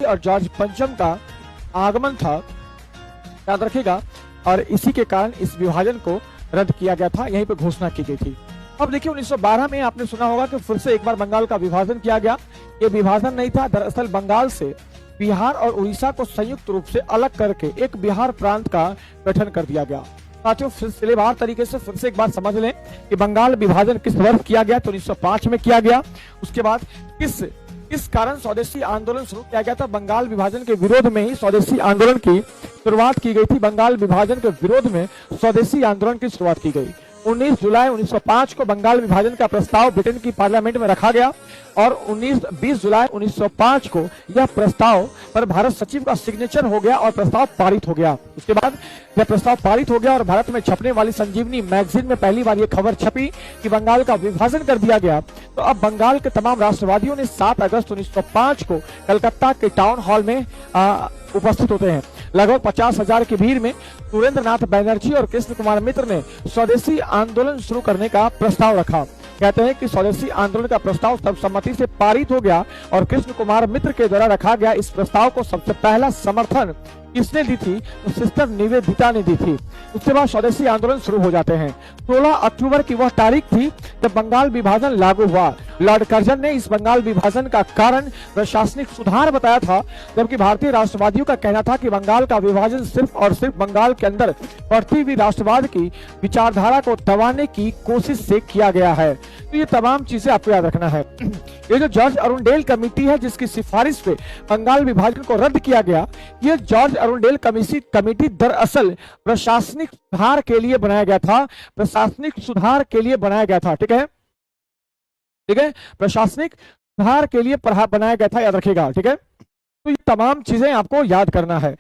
और जॉर्ज पंचम का आगमन था, याद रखेगा, और इसी के कारण इस विभाजन को रद्द किया गया था, यहीं पर घोषणा की गई थी। अब देखिए 1912 में आपने सुना होगा कि फिर से एक बार बंगाल का विभाजन किया गया। ये विभाजन नहीं था, दरअसल बंगाल से बिहार और उड़ीसा को संयुक्त रूप से अलग करके एक बिहार प्रांत का गठन कर दिया गया। साथियों सिलेबार तरीके से फिर से एक बार समझ लें कि बंगाल विभाजन किस वर्ष किया गया, तो 1905 में किया गया। उसके बाद किस कारण स्वदेशी आंदोलन शुरू किया गया था। बंगाल विभाजन के विरोध में ही स्वदेशी आंदोलन की शुरुआत की गई थी। बंगाल विभाजन के विरोध में स्वदेशी आंदोलन की शुरुआत की गई। 19 जुलाई 1905 को बंगाल विभाजन का प्रस्ताव ब्रिटेन की पार्लियामेंट में रखा गया और 20 जुलाई 1905 को यह प्रस्ताव पर भारत सचिव का सिग्नेचर हो गया और प्रस्ताव पारित हो गया। उसके बाद यह प्रस्ताव पारित हो गया और भारत में छपने वाली संजीवनी मैगजीन में पहली बार यह खबर छपी कि बंगाल का विभाजन कर दिया गया। तो अब बंगाल के तमाम राष्ट्रवादियों ने 7 अगस्त 1905 को कलकत्ता के टाउन हॉल में उपस्थित होते हैं। लगभग 50,000 की भीड़ में सुरेंद्र नाथ बैनर्जी और कृष्ण कुमार मित्र ने स्वदेशी आंदोलन शुरू करने का प्रस्ताव रखा। कहते हैं कि स्वदेशी आंदोलन का प्रस्ताव सर्वसम्मति से पारित हो गया और कृष्ण कुमार मित्र के द्वारा रखा गया। इस प्रस्ताव को सबसे पहला समर्थन किसने दी थी, तो सिस्टर निवेदिता ने दी थी। उसके बाद स्वदेशी आंदोलन शुरू हो जाते हैं। 16 अक्टूबर की वह तारीख थी जब बंगाल विभाजन लागू हुआ। लॉर्ड कर्जन ने इस बंगाल विभाजन का कारण प्रशासनिक सुधार बताया था, जबकि भारतीय राष्ट्रवादियों का कहना था कि बंगाल का विभाजन सिर्फ और सिर्फ बंगाल के अंदर बढ़ती हुई राष्ट्रवाद की विचारधारा को दबाने की कोशिश से किया गया है। तो ये तमाम चीजें आपको याद रखना है। ये जो जॉर्ज अरुणडेल कमेटी है जिसकी सिफारिश पे बंगाल विभाजन को रद्द किया गया, ये जॉर्ज अरुणडेल कमेटी दरअसल प्रशासनिक सुधार के लिए बनाया गया था। प्रशासनिक सुधार के लिए बनाया गया था, ठीक है, ठीक है, प्रशासनिक सुधार के लिए बनाया गया था, याद रखिएगा, ठीक है। तो ये तमाम चीजें आपको याद करना है।